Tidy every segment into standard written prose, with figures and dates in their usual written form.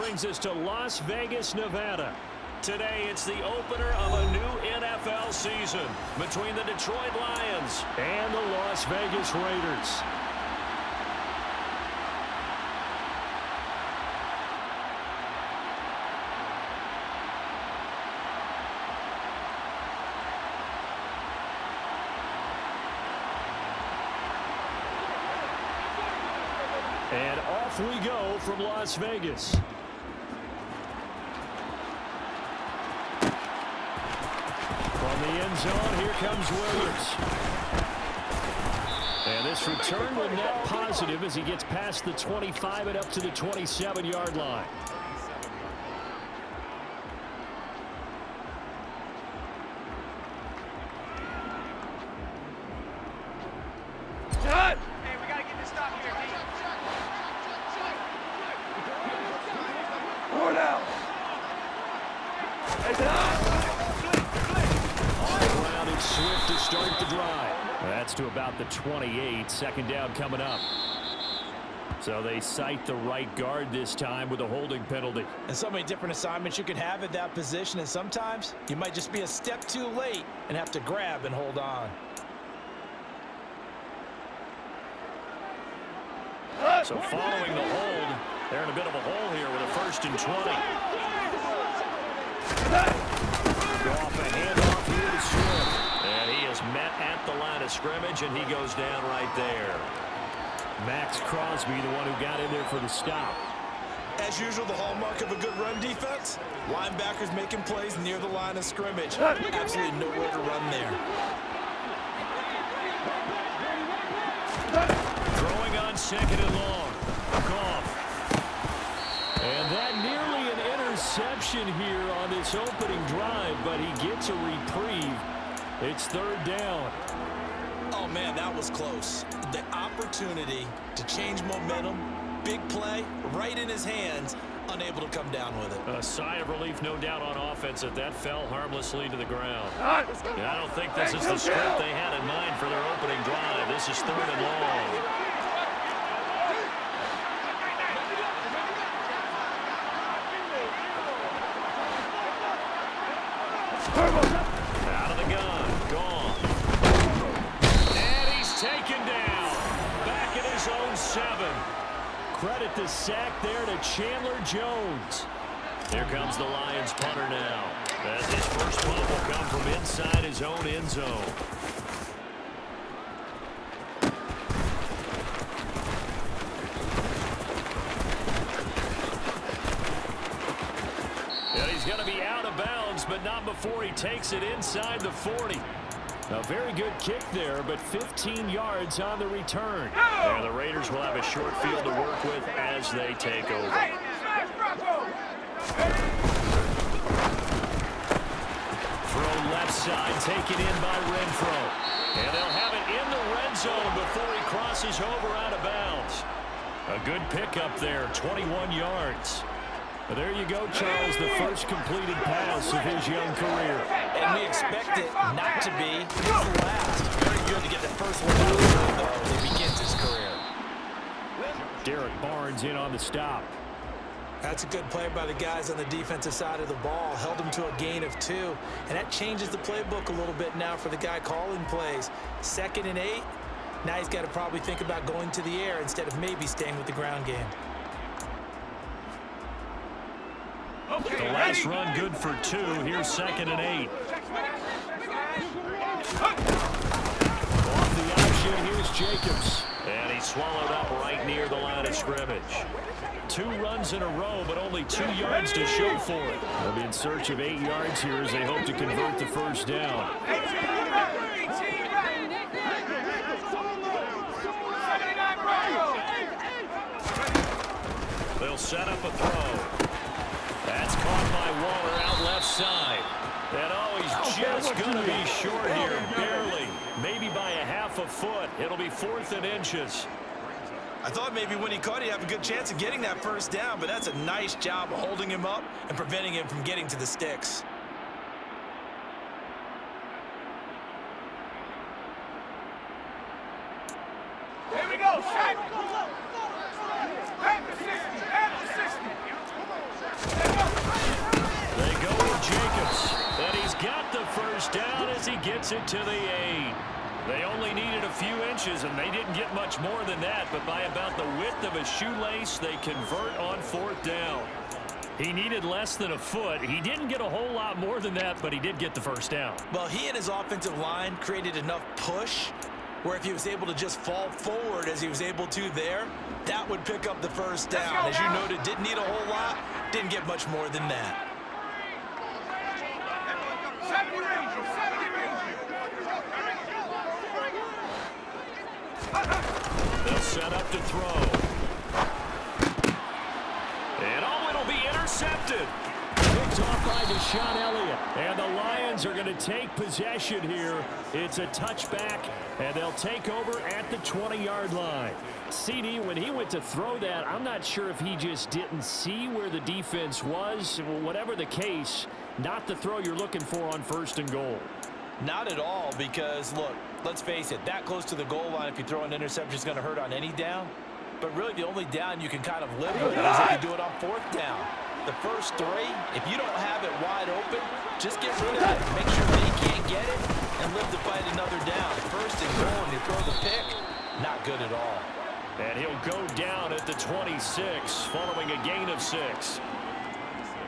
brings us to Las Vegas, Nevada. Today, it's the opener of a new NFL season between the Detroit Lions and the Las Vegas Raiders. And off we go from Las Vegas. From the end zone, here comes Williams. And this return will net positive as he gets past the 25 and up to the 27-yard line. Swift to start the drive. That's to about the 28. Second down coming up. So they cite the right guard this time with a holding penalty. And so many different assignments you can have at that position, and sometimes you might just be a step too late and have to grab and hold on. So following the hold, they're in a bit of a hole here with a 1st and 20. Go off a handoff here to Swift. And he is met at the line of scrimmage, and he goes down right there. Max Crosby, the one who got in there for the stop. As usual, the hallmark of a good run defense, linebackers making plays near the line of scrimmage. Absolutely nowhere to run there. Throwing on 2nd and long. Goff. And that nearly an interception here on this opening drive, but he gets a reprieve. It's 3rd down. Oh, man, that was close. The opportunity to change momentum, big play, right in his hands, unable to come down with it. A sigh of relief, no doubt, on offense that fell harmlessly to the ground. I don't think this is the script they had in mind for their opening drive. This is 3rd and long. Out of the gun, gone. And he's taken down. Back at his own 7. Credit the sack there to Chandler Jones. Here comes the Lions punter now. As his first punt will come from inside his own end zone. He's going to be out of bounds, but not before he takes it inside the 40. A very good kick there, but 15 yards on the return. And the Raiders will have a short field to work with as they take over. Throw left side, taken in by Renfro. And they'll have it in the red zone before he crosses over out of bounds. A good pickup there, 21 yards. Well, there you go, Charles, the first completed pass of his young career. And we expect it not to be the last. Very good to get the first one out of the road, though, as he begins his career. Derek Barnes in on the stop. That's a good play by the guys on the defensive side of the ball. Held him to a gain of 2. And that changes the playbook a little bit now for the guy calling plays. 2nd and 8. Now he's got to probably think about going to the air instead of maybe staying with the ground game. The last run good for 2. Here's 2nd and 8. Off the option, here's Jacobs. And he's swallowed up right near the line of scrimmage. 2 runs in a row, but only 2 yards to show for it. They'll be in search of 8 yards here as they hope to convert the first down. They'll set up a throw. That's caught by Waller out left side. And oh, he's just going to be short here, barely. Maybe by a half a foot. It'll be 4th and inches. I thought maybe when he caught, he'd have a good chance of getting that first down, but that's a nice job of holding him up and preventing him from getting to the sticks. Here we go, Shaq. Back to 60, back to 60. gets it to the 8. They only needed a few inches, and they didn't get much more than that, but by about the width of a shoelace, they convert on 4th down. He needed less than a foot. He didn't get a whole lot more than that, but he did get the first down. Well, he and his offensive line created enough push where if he was able to just fall forward as he was able to there, that would pick up the first down. As you noted, didn't need a whole lot, didn't get much more than that. They'll set up to throw. And it'll be intercepted. Picked off by Deshaun Elliott. And the Lions are going to take possession here. It's a touchback, and they'll take over at the 20-yard line. CD, when he went to throw that, I'm not sure if he just didn't see where the defense was. Whatever the case, not the throw you're looking for on 1st and goal. Not at all, because, look, let's face it, that close to the goal line, if you throw an interception, is going to hurt on any down. But really, the only down you can kind of live with is if you do it on 4th down. The first 3, if you don't have it wide open, just get rid of it. Make sure that he can't get it and live to fight another down. 1st and goal, and you throw the pick, not good at all. And he'll go down at the 26, following a gain of 6.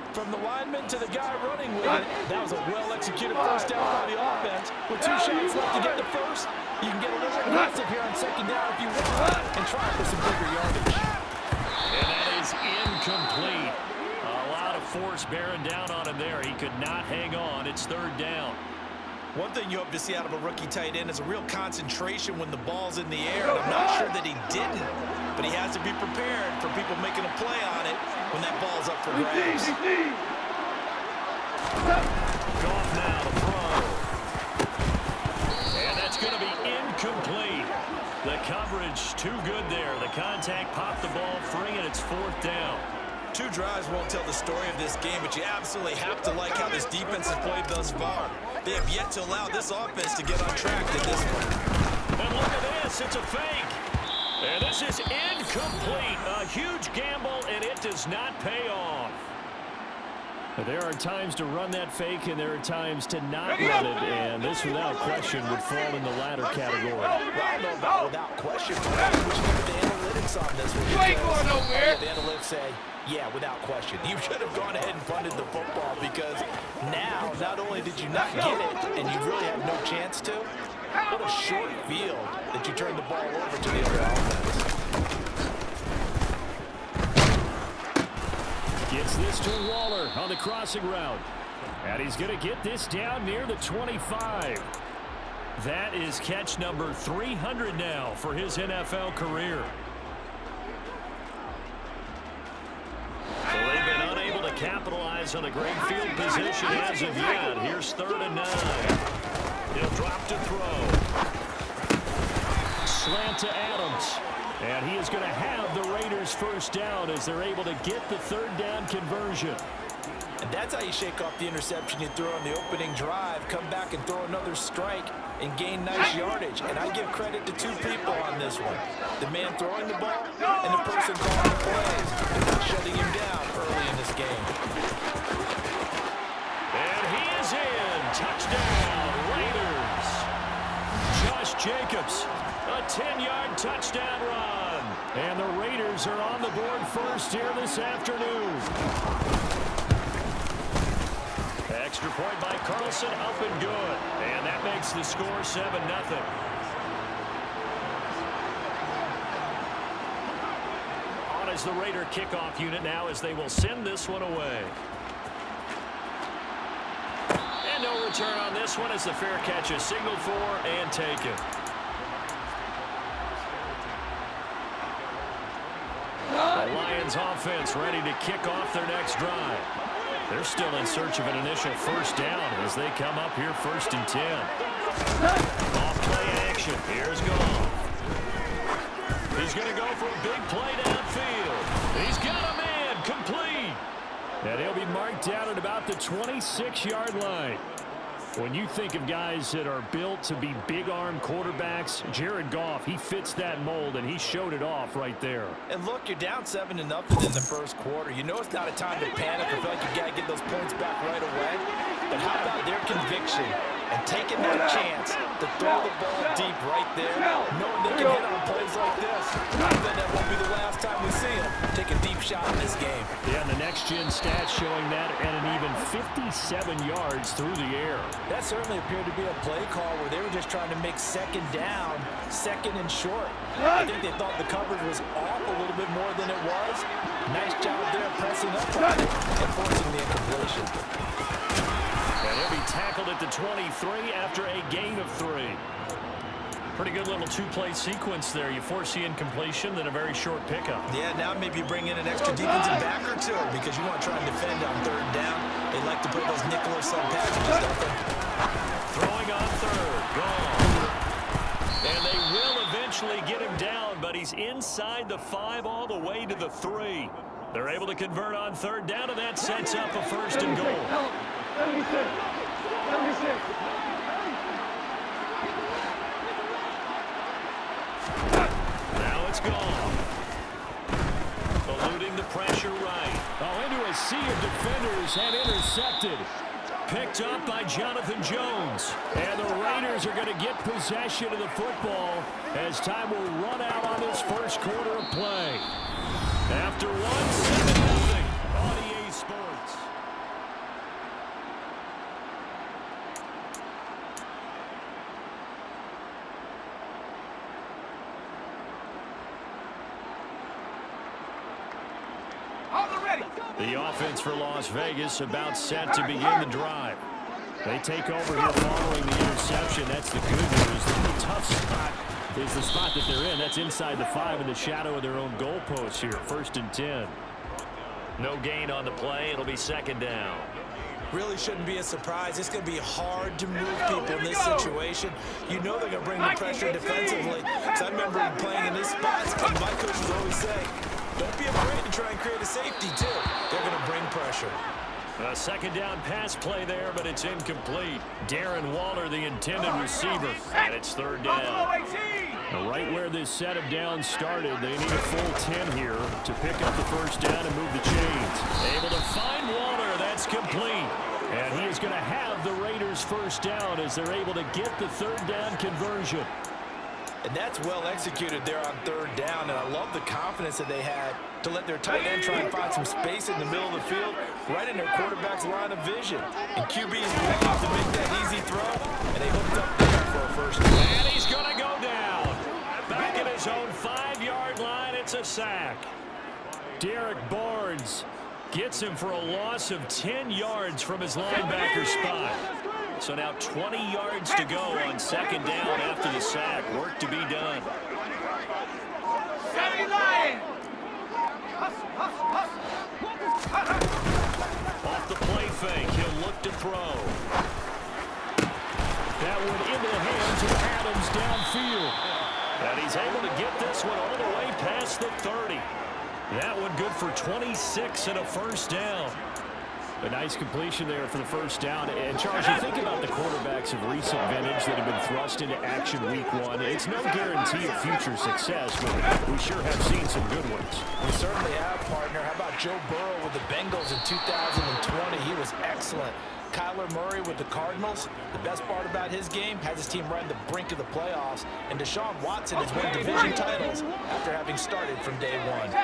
From the lineman to the guy running with it, that was a well-executed first down by the offense. With 2 shots left to get the first, you can get a little aggressive here on 2nd down if you want and try for some bigger yardage. And that is incomplete. A lot of force bearing down on him there. He could not hang on. It's 3rd down. One thing you hope to see out of a rookie tight end is a real concentration when the ball's in the air. And I'm not sure that he didn't, but he has to be prepared for people making a play on it when that ball's up for grabs. Goff now to throw. And that's going to be incomplete. The coverage too good there. The contact popped the ball free, and it's 4th down. 2 drives won't tell the story of this game, but you absolutely have to like how this defense has played thus far. They have yet to allow this offense to get on track in this one. And look at this. It's a fake. And this is incomplete. A huge gamble, and it does not pay off. There are times to run that fake, and there are times to not run it, and this, without question, would fall in the latter category. Well, I don't know about without question. We should look at the analytics on this one. You ain't going nowhere. The analytics say, yeah, without question. You should have gone ahead and punted the football, because now, not only did you not get it, and you really had no chance to, what a short field that you turned the ball over to the other offense. Gets this to Waller on the crossing route. And he's going to get this down near the 25. That is catch number 300 now for his NFL career. So they've been unable to capitalize on a great field position as of yet. Here's 3rd and 9. He'll drop to throw. Slant to Adams. And he is going to have the Raiders first down as they're able to get the 3rd down conversion. And that's how you shake off the interception you threw on the opening drive, come back and throw another strike and gain nice yardage. And I give credit to 2 people on this one. The man throwing the ball and the person calling the plays. They're not shutting him down early in this game. And he is in. Touchdown, Raiders. Josh Jacobs, a 10-yard touchdown run. And the Raiders are on the board first here this afternoon. Extra point by Carlson, up and good. And that makes the score 7-0. On is the Raider kickoff unit now as they will send this one away. And no return on this one as the fair catch is signaled for and taken. The Lions offense ready to kick off their next drive. They're still in search of an initial first down as they come up here 1st and 10. Off play action. Here's Goff. He's going to go for a big play downfield. He's got a man complete. And he'll be marked down at about the 26-yard line. When you think of guys that are built to be big-arm quarterbacks, Jared Goff, he fits that mold, and he showed it off right there. And look, you're down 7-0 in the first quarter. You know it's not a time to panic or feel like you got to get those points back right away. But how about their conviction and taking that chance to throw the ball deep right there, knowing they can hit on plays like this. I bet that won't be the last time we see him take a deep shot in this game. Yeah, and the next-gen stats showing that at an even 57 yards through the air. That certainly appeared to be a play call where they were just trying to make second down, second and short. I think they thought the coverage was off a little bit more than it was. Nice job there pressing up on it and forcing the incompletion. And he'll be tackled at the 23 after a gain of 3. Pretty good little two-play sequence there. You force the incompletion, then a very short pickup. Yeah, now maybe you bring in an extra defensive back or two because you want to try and defend on third down. They like to put those nickel or sub packages open. Throwing on third. Gone. And they will eventually get him down, but he's inside the 5 all the way to the 3. They're able to convert on third down, and that sets up a first and goal. 76. Now it's gone. Eluding the pressure right. Oh, into a sea of defenders and intercepted. Picked up by Jonathan Jones. And the Raiders are going to get possession of the football as time will run out on this first quarter of play. After 1-7 on EA Sports. The offense for Las Vegas about set to begin the drive. They take over here following the interception. That's the good news. The tough spot is the spot that they're in. That's inside the 5 in the shadow of their own goalpost here. 1st and 10. No gain on the play. It'll be second down. Really shouldn't be a surprise. It's going to be hard to move people in this situation. You know they're going to bring the pressure defensively. So I remember playing in this spot, and my coaches always say, don't be afraid to try and create a safety, too. They're going to bring pressure. A second down pass play there, but it's incomplete. Darren Waller, the intended receiver, and it's third down. Now, right where this set of downs started, they need a full 10 here to pick up the first down and move the chains. Able to find Waller. That's complete. And he is going to have the Raiders first down as they're able to get the third down conversion. And that's well executed there on third down, and I love the confidence that they had to let their tight end try and find some space in the middle of the field, right in their quarterback's line of vision. And QB's love to make that easy throw, and they hooked up there for a first down. And he's going to go down. Back at his own 5-yard line, it's a sack. Derek Barnes gets him for a loss of 10 yards from his linebacker spot. So now 20 yards to go on second down after the sack. Work to be done. Off the play fake, he'll look to throw. That one into the hands of Adams downfield. And he's able to get this one all the way past the 30. That one good for 26 and a first down. A nice completion there for the first down. And, Charles, you think about the quarterbacks of recent vintage that have been thrust into action week 1. It's no guarantee of future success, but we sure have seen some good ones. We certainly have, partner. How about Joe Burrow with the Bengals in 2020? He was excellent. Kyler Murray with the Cardinals. The best part about his game has his team right on the brink of the playoffs. And Deshaun Watson has won division titles after having started from day 1.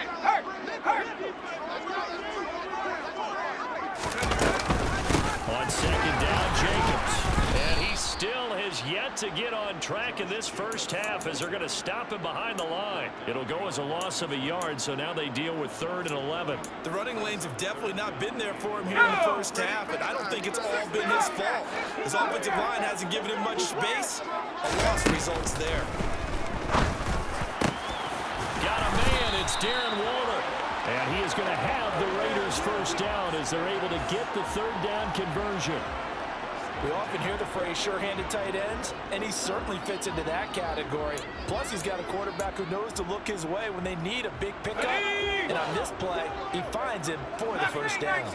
On second down, Jacobs. And he still has yet to get on track in this first half as they're going to stop him behind the line. It'll go as a loss of a yard, so now they deal with 3rd and 11. The running lanes have definitely not been there for him here in the first half, and I don't think it's all been his fault. His offensive line hasn't given him much space. A loss results there. Got a man. It's Darren Waller. And he is going to have the Raiders first down as they're able to get the third down conversion. We often hear the phrase sure-handed tight ends, and he certainly fits into that category. Plus, he's got a quarterback who knows to look his way when they need a big pickup. And on this play, he finds him for the first down.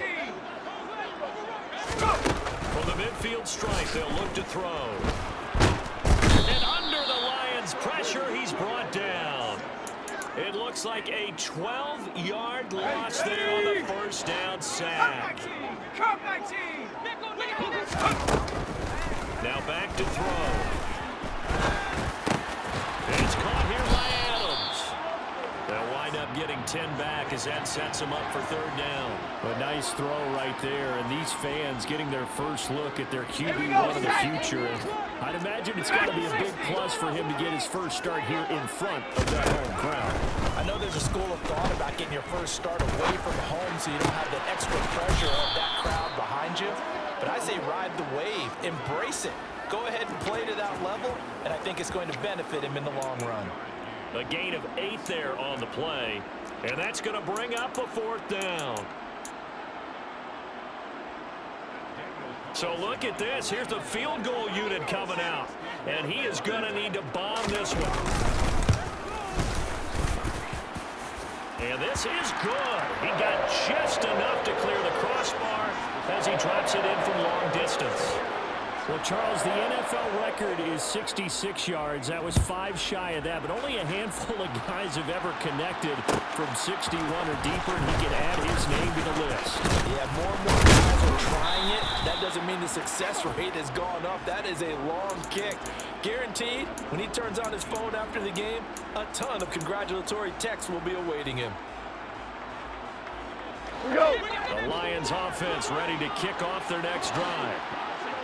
From the midfield stripe, they'll look to throw. And under the Lions' pressure, he's brought down. It looks like a 12-yard loss there on the first down sack. back to throw. It's caught here by Adams. They'll wind up getting 10 back as that sets them up for third down. A nice throw right there, and these fans getting their first look at their QB1 of the future. And I'd imagine it's got to be a big plus for him to get his first start here in front of that home crowd. I know there's a school of thought about getting your first start away from home so you don't have that extra pressure of that crowd behind you. But I say ride the wave, embrace it. Go ahead and play to that level, and I think it's going to benefit him in the long run. A gain of 8 there on the play, and that's going to bring up a 4th down. So look at this. Here's the field goal unit coming out, and he is going to need to bomb this one. And this is good. He got just enough to clear the crossbar as he drops it in from long distance. Well, Charles, the NFL record is 66 yards. That was 5 shy of that, but only a handful of guys have ever connected from 61 or deeper, and he can add his name to the list. Yeah, more and more guys are trying it. That doesn't mean the success rate has gone up. That is a long kick. Guaranteed, when he turns on his phone after the game, a ton of congratulatory texts will be awaiting him. The Lions offense ready to kick off their next drive.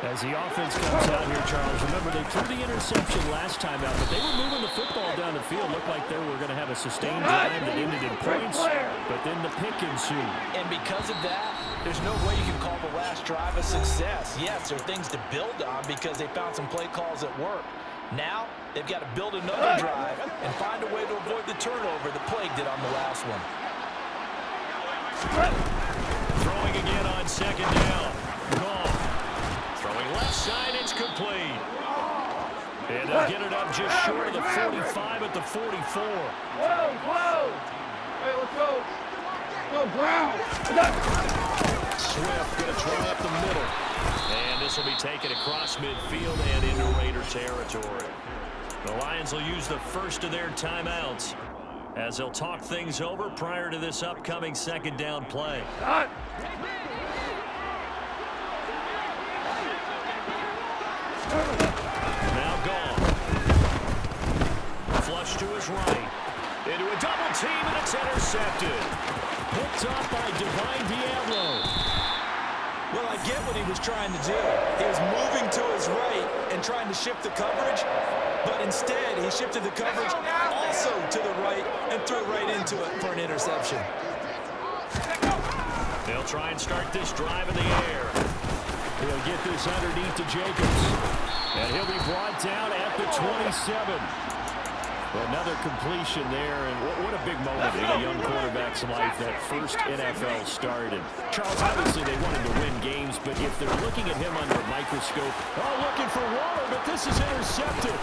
As the offense comes out here, Charles, remember they threw the interception last time out, but they were moving the football down the field. Looked like they were going to have a sustained drive that ended in points, but then the pick ensued. And because of that, there's no way you can call the last drive a success. Yes, there are things to build on because they found some play calls that work. Now, they've got to build another drive and find a way to avoid the turnover the Plague did on the last one. Throwing again on 2nd down. Gone. Throwing left side, it's complete. And they'll get it up just short of the 45 at the 44. Whoa! Hey, let's go. Go, Brown. Swift going to try up the middle. And this will be taken across midfield and into Raider territory. The Lions will use the first of their timeouts as they'll talk things over prior to this upcoming 2nd down play. Now gone. Flush to his right. Into a double team, and it's intercepted. Picked up by Divine Diablo. Well, I get what he was trying to do. He was moving to his right and trying to shift the coverage, but instead he shifted the coverage also to the right and threw right into it for an interception. They'll try and start this drive in the air. He'll get this underneath to Jacobs. And he'll be brought down at the 27. Another completion there, and what a big moment in a young quarterback's life, that first NFL start. And Charles, obviously they wanted to win games, but if they're looking at him under a microscope, looking for water, but this is intercepted.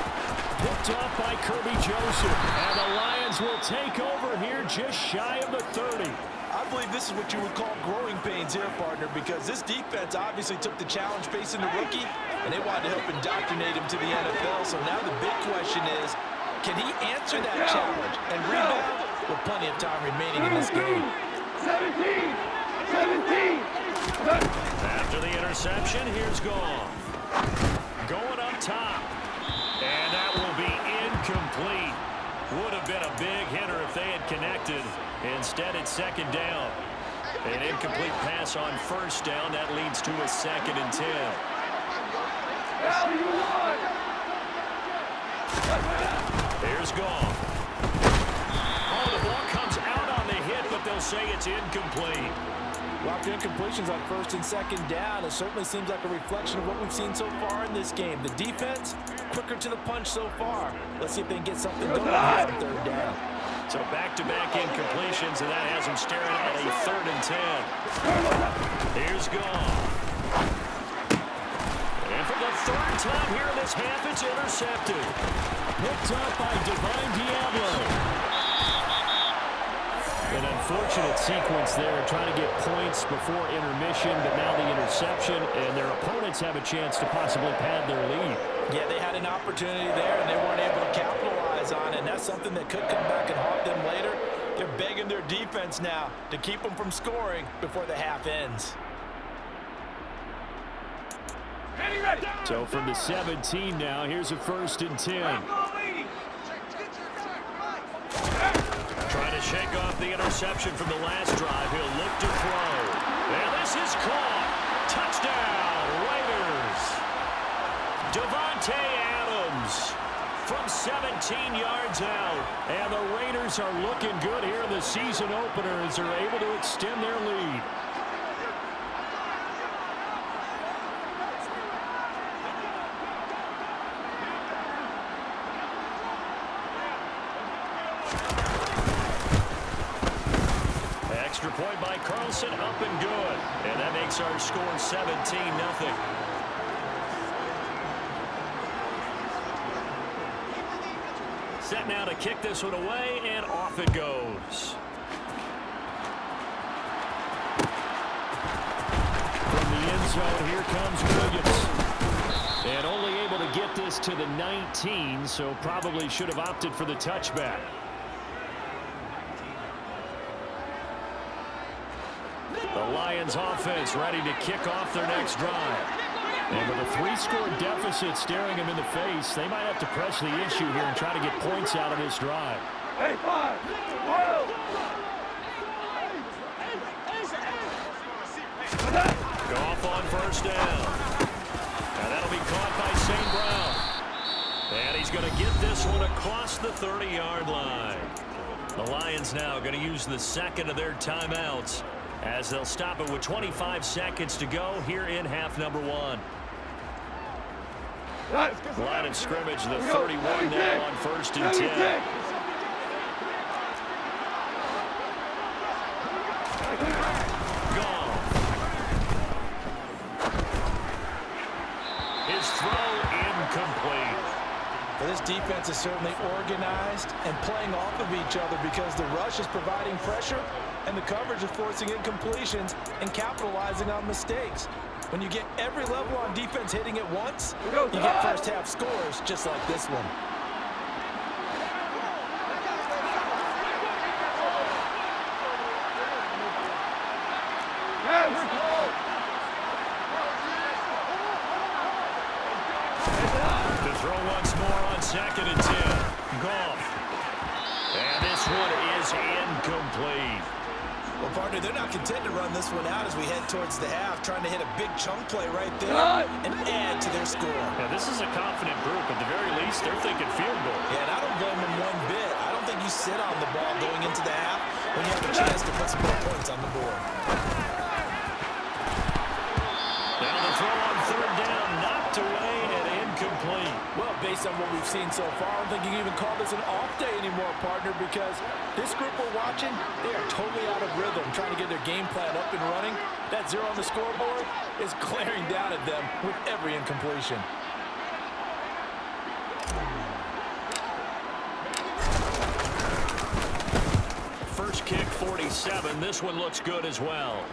Picked off by Kirby Joseph, and the Lions will take over here just shy of the 30. I believe this is what you would call growing pains here, partner, because this defense obviously took the challenge facing the rookie, and they wanted to help indoctrinate him to the NFL. So now the big question is, can he answer that challenge and rebound with plenty of time remaining in this game? 17! After the interception, here's Goff. Going up top. And that will be incomplete. Would have been a big hitter if they had connected. Instead, it's 2nd down. An incomplete pass on 1st down. That leads to a 2nd and 10. Here's Goff. Oh, the ball comes out on the hit, but they'll say it's incomplete. Well, after incompletions on 1st and 2nd down, it certainly seems like a reflection of what we've seen so far in this game. The defense, quicker to the punch so far. Let's see if they can get something going on 3rd down. So back-to-back incompletions, and that has them staring at a 3rd and 10. Here's Goff. And for the 3rd time here in this half, it's intercepted. Picked up by Divine Diablo. An unfortunate sequence there, trying to get points before intermission, but now the interception, and their opponents have a chance to possibly pad their lead. Yeah, they had an opportunity there, and they weren't able to capitalize on it, and that's something that could come back and haunt them later. They're begging their defense now to keep them from scoring before the half ends. Ready, So from the 17 now, here's a 1st and 10. Trying to shake off the interception from the last drive. He'll look to throw. And this is caught. Touchdown, Raiders. Devontae Adams from 17 yards out. And the Raiders are looking good here in the season opener as they're able to extend their lead. Extra point by Carlson, up and good. And that makes our score 17-0. Set now to kick this one away, and off it goes. From the end zone, here comes Williams. And only able to get this to the 19, so probably should have opted for the touchback. The Lions offense ready to kick off their next drive. And with a 3-score deficit staring them in the face, they might have to press the issue here and try to get points out of this drive. Hey, 5, 12. Go off on 1st down. And that'll be caught by St. Brown. And he's going to get this one across the 30-yard line. The Lions now going to use the 2nd of their timeouts as they'll stop it with 25 seconds to go here in half number 1. Line of scrimmage, the 31 now on 1st and 10. Gone. His throw incomplete. Well, this defense is certainly organized and playing off of each other because the rush is providing pressure and the coverage is forcing incompletions and capitalizing on mistakes. When you get every level on defense hitting at once, you get first half scores just like this one. To throw once more on 2nd and 10. Goff. And this one is incomplete. Well, partner, they're not content to run this one out as we head towards the half, trying to hit a big chunk play right there and add to their score. Yeah, this is a confident group. At the very least, they're thinking field goal. Yeah, and I don't blame them one bit. I don't think you sit on the ball going into the half when you have a chance to put some more points on the board. Now the throw on 3rd down, knocked away and incomplete. Well, based on what we've seen so far, I don't think you can even call this an off day anymore, partner, because this group we're watching, they are totally out of rhythm, trying to get their game plan up and running. That 0 on the scoreboard is glaring down at them with every incompletion. First kick, 47. This one looks good as well.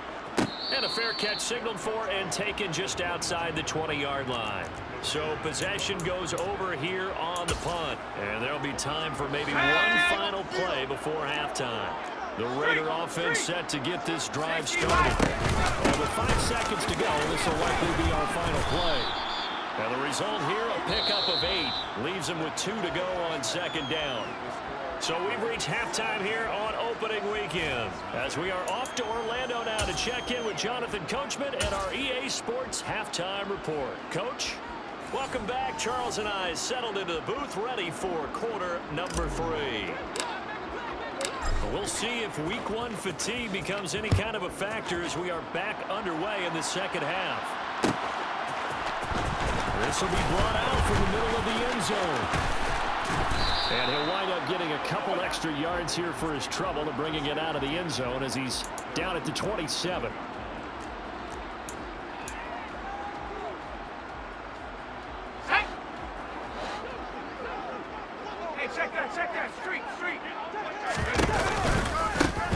And a fair catch signaled for and taken just outside the 20-yard line. So possession goes over here on the punt. And there'll be time for maybe one final play before halftime. The Raider offense set to get this drive started. And with 5 seconds to go, this will likely be our final play. And the result here, a pickup of 8. Leaves them with 2 to go on 2nd down. So we've reached halftime here on opening weekend as we are off to Orlando now to check in with Jonathan Coachman and our EA Sports Halftime Report. Coach, welcome back. Charles and I settled into the booth ready for quarter number 3. We'll see if week 1 fatigue becomes any kind of a factor as we are back underway in the 2nd half. This will be brought out from the middle of the end zone. And he'll wind up getting a couple extra yards here for his trouble and bringing it out of the end zone as he's down at the 27. Hey, check that, street.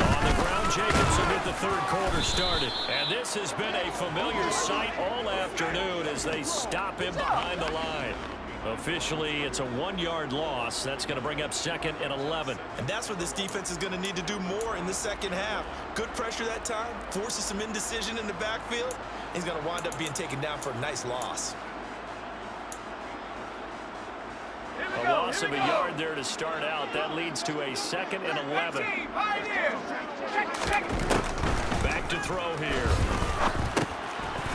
On the ground, Jacobs will get the 3rd quarter started. And this has been a familiar sight all afternoon as they stop him behind the line. Officially, it's a 1-yard loss. That's going to bring up 2nd and 11. And that's what this defense is going to need to do more in the 2nd half. Good pressure that time, forces some indecision in the backfield. He's going to wind up being taken down for a nice loss. A loss of a yard there to start out. That leads to a 2nd and 11. Back to throw here.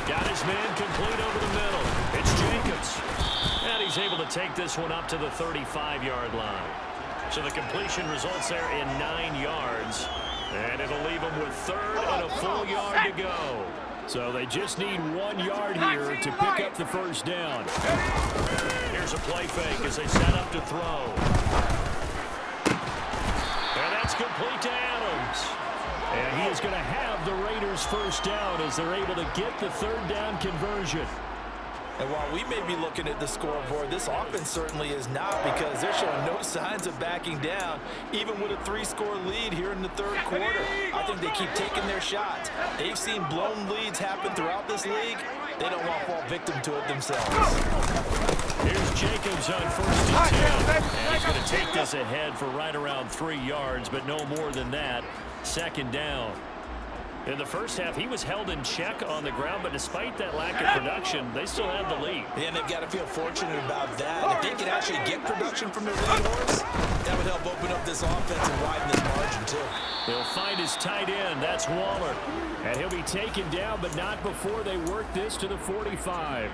Got his man complete over the middle. It's Jacobs. And he's able to take this one up to the 35-yard line. So the completion results there in 9 yards. And it'll leave him with 3rd and a full yard to go. So they just need 1 yard here to pick up the first down. Here's a play fake as they set up to throw. And that's complete to Adams. And he is going to have the Raiders first down as they're able to get the 3rd down conversion. And while we may be looking at the scoreboard, this offense certainly is not, because they're showing no signs of backing down, even with a 3-score lead here in the 3rd quarter. I think they keep taking their shots. They've seen blown leads happen throughout this league. They don't want to fall victim to it themselves. Here's Jacobs on 1st and 10. And he's going to take this ahead for right around 3 yards, but no more than that. 2nd down. In the first half, he was held in check on the ground, but despite that lack of production, they still have the lead. And they've got to feel fortunate about that. If they can actually get production from their lead horse, that would help open up this offense and widen this margin, too. He'll find his tight end. That's Waller. And he'll be taken down, but not before they work this to the 45.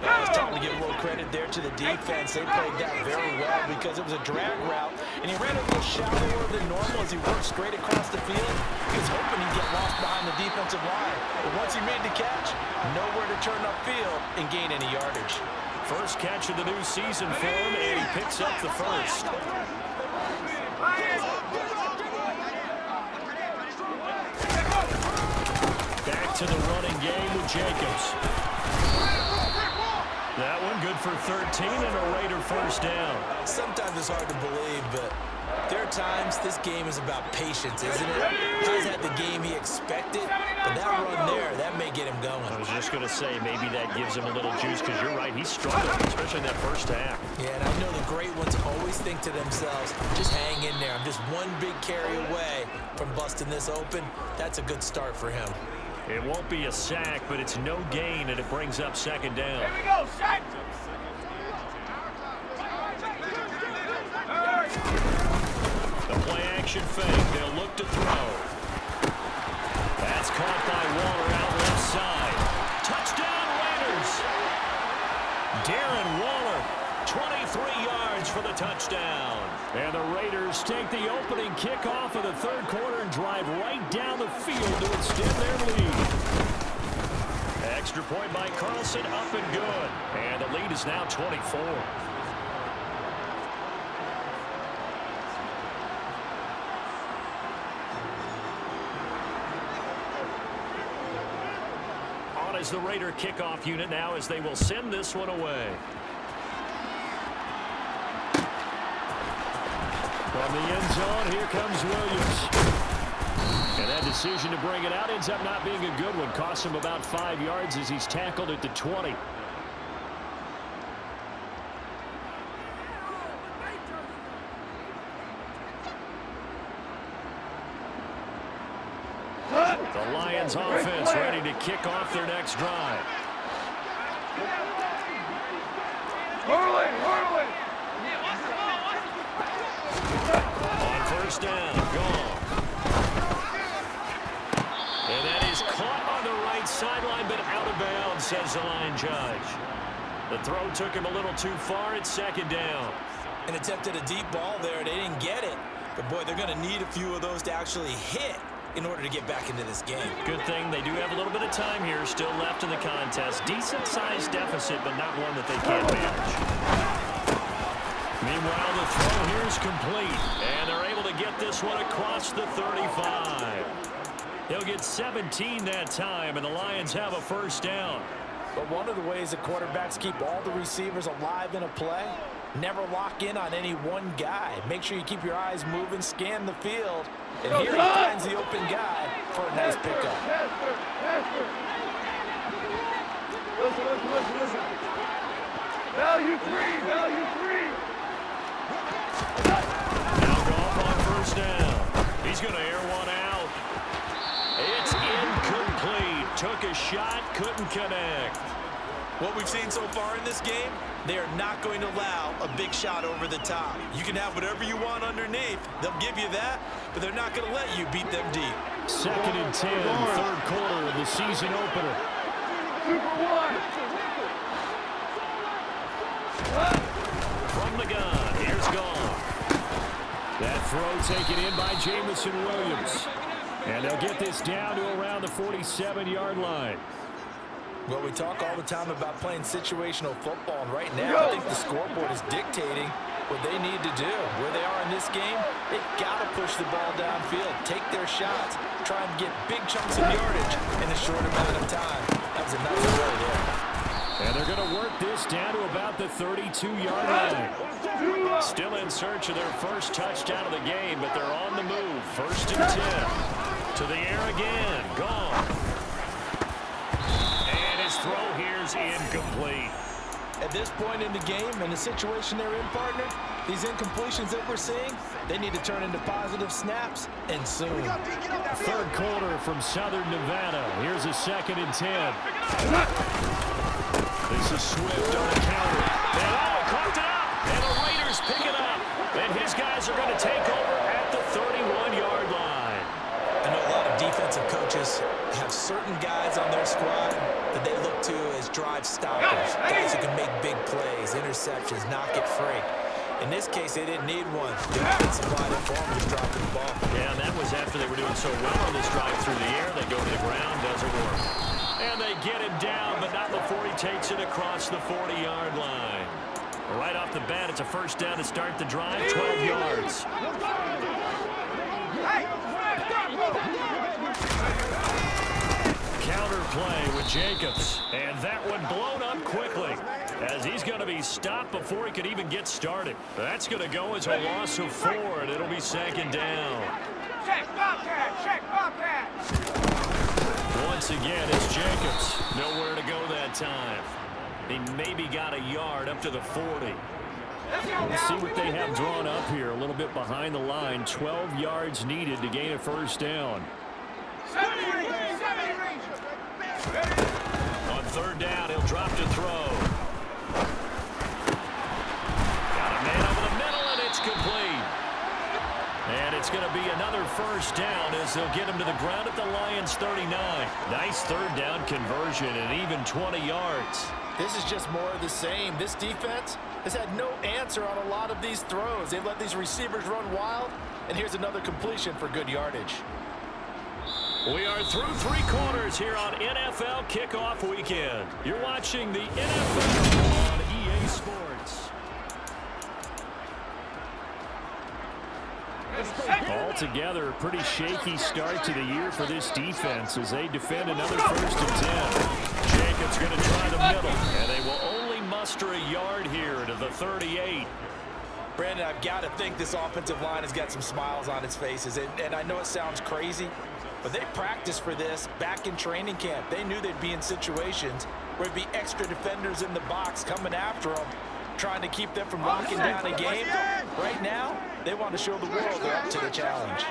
It's time to give a little credit there to the defense. They played that very well because it was a drag route, and he ran a little shallower than normal as he worked straight across the field. He was hoping he'd get lost behind the defensive line, but once he made the catch, nowhere to turn upfield and gain any yardage. First catch of the new season for him, and he picks up the first. Back to the running game with Jacobs. That one good for 13 and a Raider first down. Sometimes it's hard to believe, but there are times this game is about patience, isn't it? He's had the game he expected, but that run there, that may get him going. I was just going to say, maybe that gives him a little juice, because you're right, he's struggling, especially in that first half. Yeah, and I know the great ones always think to themselves, just hang in there. I'm just one big carry away from busting this open. That's a good start for him. It won't be a sack, but it's no gain, and it brings up 2nd down. Here we go, sack! The play-action fake. They'll look to throw. That's caught by Waller out left side. Touchdown, Raiders! Darren Waller, 23 yards for the touchdown. And the Raiders take the opening kickoff of the 3rd quarter and drive right down the field to extend their lead. Extra point by Carlson, up and good. And the lead is now 24. On is the Raider kickoff unit now as they will send this one away. From the end zone, here comes Williams. And that decision to bring it out ends up not being a good one. Costs him about 5 yards as he's tackled at the 20. The Lions offense ready to kick off their next drive. Hurling! On first down, gone. And that is caught on the right sideline, but out of bounds, says the line judge. The throw took him a little too far. It's 2nd down. And attempted a deep ball there. They didn't get it. But, boy, they're going to need a few of those to actually hit in order to get back into this game. Good thing they do have a little bit of time here still left in the contest. Decent-sized deficit, but not one that they can't manage. Meanwhile, the throw here is complete, and they're able to get this one across the 35. He'll get 17 that time, and the Lions have a first down. But one of the ways that quarterbacks keep all the receivers alive in a play, never lock in on any one guy. Make sure you keep your eyes moving, scan the field, and here he finds the open guy for a nice pickup. Listen. Value three. Now Goff on first down. He's going to air one out. It's incomplete. Took a shot, couldn't connect. What we've seen so far in this game, they are not going to allow a big shot over the top. You can have whatever you want underneath. They'll give you that, but they're not going to let you beat them deep. 2nd and 10, third quarter of the season opener. From the gun, here's Gone. That throw taken in by Jamison Williams. And they'll get this down to around the 47-yard line. Well, we talk all the time about playing situational football, and right now I think the scoreboard is dictating what they need to do. Where they are in this game, they've got to push the ball downfield, take their shots, try and get big chunks of yardage in a short amount of time. That was a nice play there. And they're going to work this down to about the 32-yard line. Still in search of their first touchdown of the game, but they're on the move. 1st and 10. To the air again. Gone. And his throw here's incomplete. At this point in the game, in the situation they're in, partner, these incompletions that we're seeing, they need to turn into positive snaps, and soon. 3rd quarter from Southern Nevada. Here's a 2nd and 10. This is Swift on the counter. And caught it up. And the Raiders pick it up. And his guys are going to take over at the 31-yard line. I know a lot of defensive coaches have certain guys on their squad that they look to as drive stoppers, guys who can make big plays, interceptions, knock it free. In this case, they didn't need one. The offensive line in form was dropping the ball. Yeah, and that was after they were doing so well on this drive through the air. They go to the ground, doesn't work. And they get him down, but not before he takes it across the 40-yard line. Right off the bat, it's a first down to start the drive, 12 yards. Counter play with Jacobs, and that one blown up quickly as he's going to be stopped before he could even get started. That's going to go as a loss of 4, and it'll be 2nd down. Check Bobcat! Check Bobcat! Once again, it's Jacobs. Nowhere to go that time. He maybe got a yard up to the 40. Let's see what they have drawn up here. A little bit behind the line. 12 yards needed to gain a first down. On 3rd down, he'll drop to throw. Got a man over the middle, and it's complete. And it's going to be another first down as they'll get him to the ground at the Lions' 39. Nice 3rd down conversion and even 20 yards. This is just more of the same. This defense has had no answer on a lot of these throws. They've let these receivers run wild, and here's another completion for good yardage. We are through 3 quarters here on NFL Kickoff Weekend. You're watching the NFL on EA Sports. Altogether, a pretty shaky start to the year for this defense as they defend another 1st and 10. Jacobs going to try the middle, and they will only muster a yard here to the 38. Brandon, I've got to think this offensive line has got some smiles on its faces, and I know it sounds crazy, but they practiced for this back in training camp. They knew they'd be in situations where there'd be extra defenders in the box coming after them, trying to keep them from locking down a game. Right now, they want to show the world they're up to the challenge.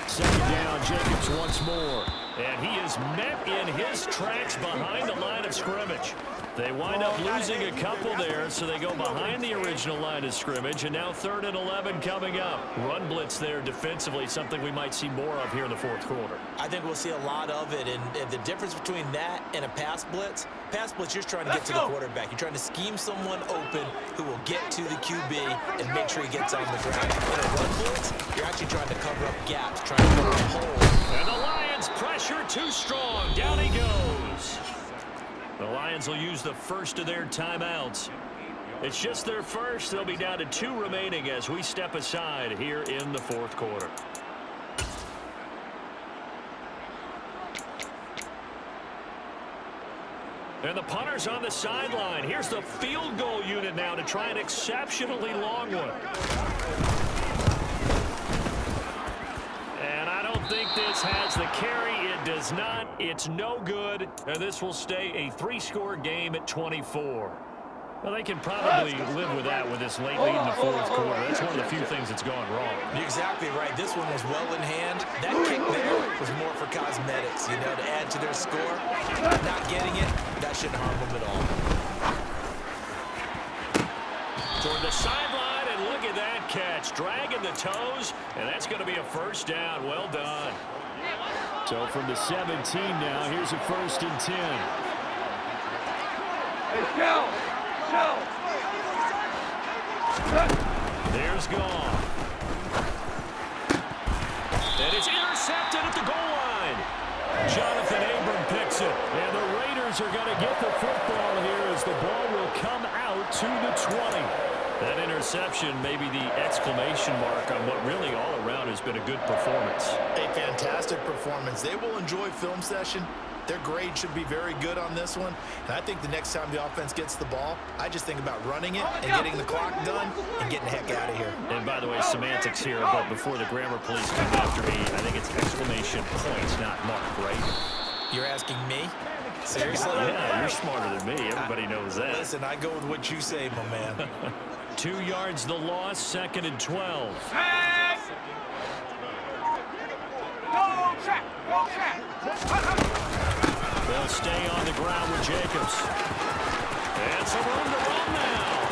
2nd down, Jacobs once more. And he is met in his tracks behind the line of scrimmage. They wind up losing a couple there, so they go behind the original line of scrimmage, and now 3rd and 11 coming up. Run blitz there defensively, something we might see more of here in the 4th quarter. I think we'll see a lot of it, and the difference between that and a pass blitz, you're just trying to get to the quarterback. You're trying to scheme someone open who will get to the QB and make sure he gets on the ground. In a run blitz, you're actually trying to cover up gaps, trying to cover up holes. And the Lions pressure too strong. Down he goes. The Lions will use the first of their timeouts. It's just their first. They'll be down to 2 remaining as we step aside here in the 4th quarter. And the punter's on the sideline. Here's the field goal unit now to try an exceptionally long one. And I don't think this has the carry. It does not. It's no good. And this will stay a 3-score game at 24. Well, they can probably live with that with this late lead in the fourth quarter. That's one of the few things that's gone wrong. You're exactly right. This one was well in hand. That kick there was more for cosmetics, you know, to add to their score. Not getting it, that shouldn't harm them at all. Toward the sideline, and look at that catch. Dragging the toes, and that's going to be a first down. Well done. So from the 17 now, here's a 1st and 10. Hey, Shell! There's gone. And it's intercepted at the goal line. Jonathan Abram picks it. And the Raiders are going to get the football here as the ball will come out to the 20. That interception may be the exclamation mark on what really all around has been a good performance. A fantastic performance. They will enjoy film session. Their grade should be very good on this one. And I think the next time the offense gets the ball, I just think about running it and getting the clock done and getting the heck out of here. And by the way, semantics here, but before the grammar police come after me, I think it's exclamation points, not mark, right? You're asking me? Seriously? Yeah, you're smarter than me. Everybody knows that. Listen, I go with what you say, my man. 2 yards the loss, 2nd and 12. Go check! Go check! They'll stay on the ground with Jacobs. And some room to run now.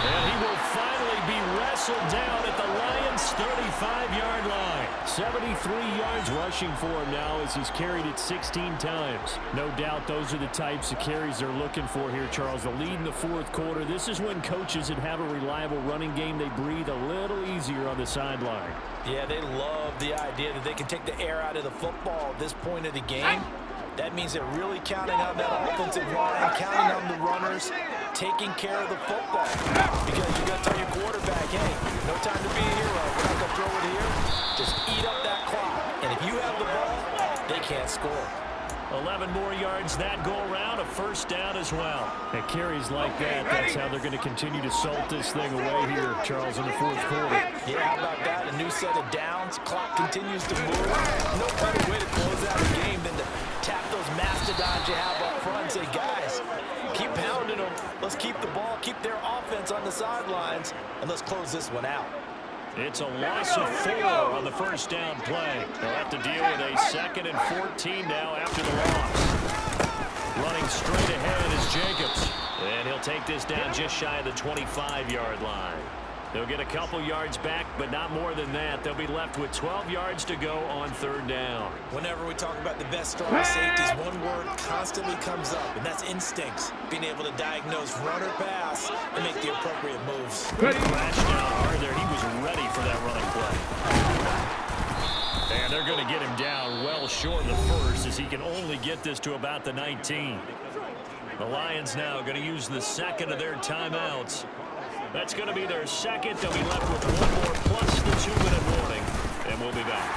And he will finally be wrestled down at the Lions' 35-yard line. 73 yards rushing for him now as he's carried it 16 times. No doubt those are the types of carries they're looking for here, Charles. The lead in the fourth quarter. This is when coaches that have a reliable running game, they breathe a little easier on the sideline. Yeah, they love the idea that they can take the air out of the football at this point of the game. That means they're really counting on that offensive line, counting on the runners, taking care of the football. Because you got to tell your quarterback, hey, no time to be a hero. We're not going to throw it here. Just eat up that clock. And if you have the ball, they can't score. 11 more yards that go around, a first down as well. At carries like that, that's how they're going to continue to salt this thing away here, Charles, in the fourth quarter. Yeah, how about that? A new set of downs. Clock continues to move. No better way to close out a game than to tap those mastodons you have up front and say, guys, keep pounding them. Let's keep the ball, keep their offense on the sidelines, and let's close this one out. It's a loss of 4 on the first down play. They'll have to deal with a 2nd and 14 now after the loss. Running straight ahead is Jacobs. And he'll take this down just shy of the 25-yard line. They'll get a couple yards back, but not more than that. They'll be left with 12 yards to go on 3rd down. Whenever we talk about the best strong safeties, one word constantly comes up, and that's instincts. Being able to diagnose run or pass and make the appropriate moves. Crashed down hard there. He was ready for that running play. And they're going to get him down well short of the first as he can only get this to about the 19. The Lions now going to use the 2nd of their timeouts. That's going to be their 2nd. They'll be left with 1 more plus the 2-minute warning. And we'll be back.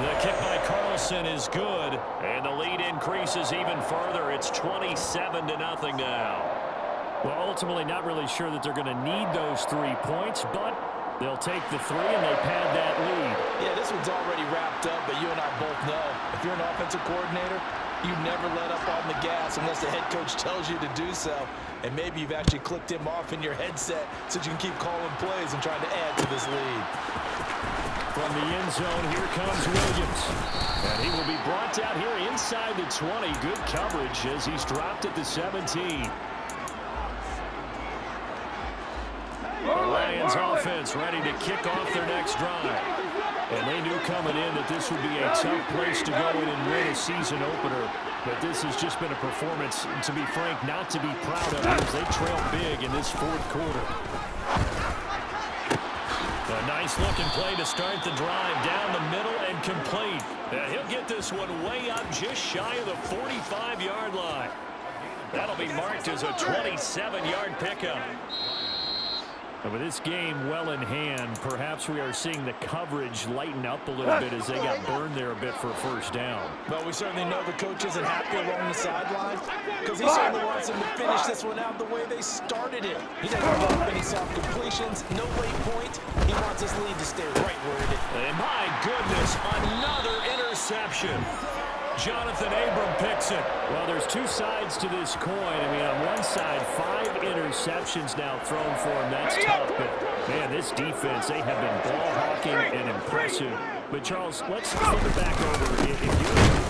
The kick by Carlson is good. And the lead increases even further. It's 27-0 now. Well, ultimately, not really sure that they're going to need those 3 points, but they'll take the 3 and they pad that lead. Yeah, this one's already wrapped up, but you and I both know if you're an offensive coordinator, you never let up on the gas unless the head coach tells you to do so. And maybe you've actually clicked him off in your headset so you can keep calling plays and trying to add to this lead. From the end zone, here comes Williams. And he will be brought down here inside the 20. Good coverage as he's dropped at the 17. The Lions offense ready to kick off their next drive. And they knew coming in that this would be a tough place to go in and win a season opener. But this has just been a performance, to be frank, not to be proud of as they trail big in this fourth quarter. A nice-looking play to start the drive down the middle and complete. He'll get this one way up just shy of the 45-yard line. That'll be marked as a 27-yard pickup. And with this game well in hand, perhaps we are seeing the coverage lighten up a little bit as they got burned there a bit for a first down. But we certainly know the coach isn't happy along the sideline because he certainly wants them to finish this one out the way they started it. He doesn't want any soft completions, no late point. He wants his lead to stay right where it is. And my goodness, another interception. Jonathan Abram picks it. Well, there's two sides to this coin. I mean, on one side, 5 interceptions now thrown for him. That's tough. But, man, this defense, they have been ball hawking and impressive. But, Charles, let's flip it back over. If you're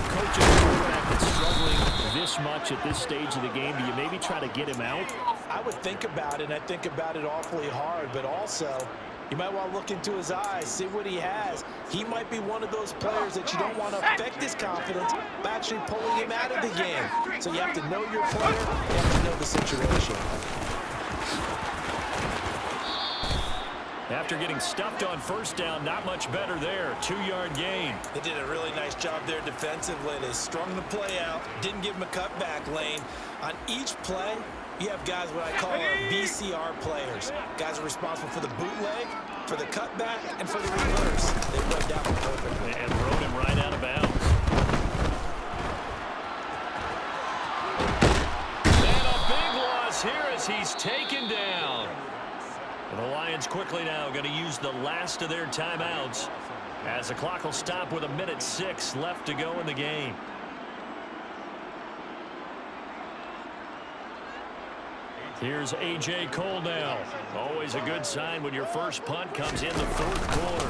coaching a quarterback that's struggling this much at this stage of the game, do you maybe try to get him out? I would think about it, and I think about it awfully hard, but also you might want to look into his eyes, see what he has. He might be one of those players that you don't want to affect his confidence by actually pulling him out of the game. So you have to know your player, you have to know the situation. After getting stuffed on first down, not much better there. 2-yard gain. They did a really nice job there defensively. They strung the play out, didn't give him a cutback lane. On each play, you have guys what I call BCR players. Guys are responsible for the bootleg, for the cutback, and for the reverse. They read that one perfectly. And thrown him right out of bounds. And a big loss here as he's taken down. The Lions quickly now going to use the last of their timeouts as the clock will stop with 1:06 left to go in the game. Here's A.J. Cole now. Always a good sign when your first punt comes in the fourth quarter.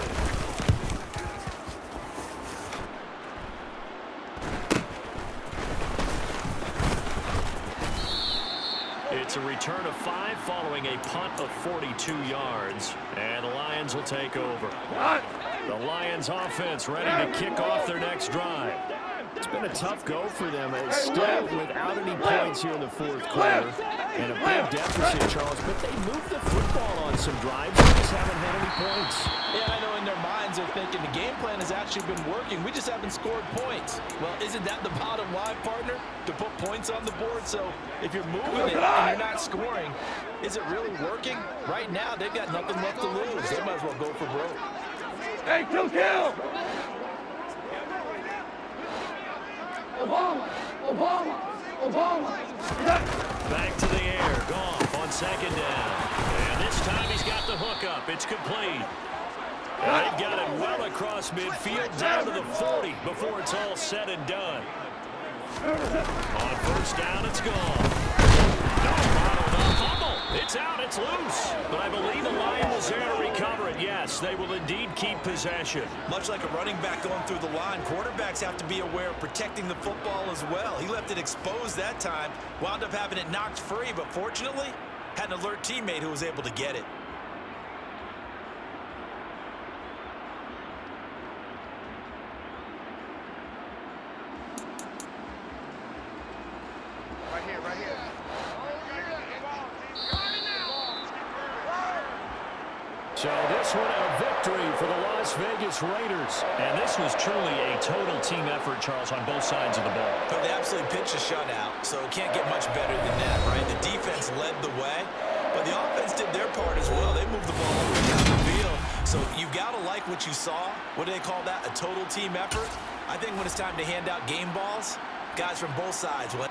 It's a return of 5 following a punt of 42 yards. And the Lions will take over. The Lions offense ready to kick off their next drive. It's been a tough go for them. It's still without any points here in the fourth quarter. And a big deficit, Charles. But they moved the football on some drives. They just haven't had any points. Yeah, I know in their minds they're thinking the game plan has actually been working. We just haven't scored points. Well, isn't that the bottom line, partner? To put points on the board. So if you're moving it and you're not scoring, is it really working? Right now, they've got nothing left to lose. They might as well go for broke. Hey, kill! Obama. Back to the air. Goff on second down. And this time he's got the hookup. It's complete. And they've got it well across midfield down to the 40 before it's all said and done. On first down, it's gone. No bottled up fumble. It's out. It's loose. But I believe the line was there to recover it. Yes, they will indeed keep possession. Much like a running back going through the line, quarterbacks have to be aware of protecting the football as well. He left it exposed that time, wound up having it knocked free, but fortunately, had an alert teammate who was able to get it. Right here. So this one a victory for the Las Vegas Raiders. And this was truly a total team effort, Charles, on both sides of the ball. But they absolutely pitched a shutout, so it can't get much better than that, right? The defense led the way, but the offense did their part as well. They moved the ball up and down the field. So you've got to like what you saw. What do they call that? A total team effort? I think when it's time to hand out game balls, guys from both sides will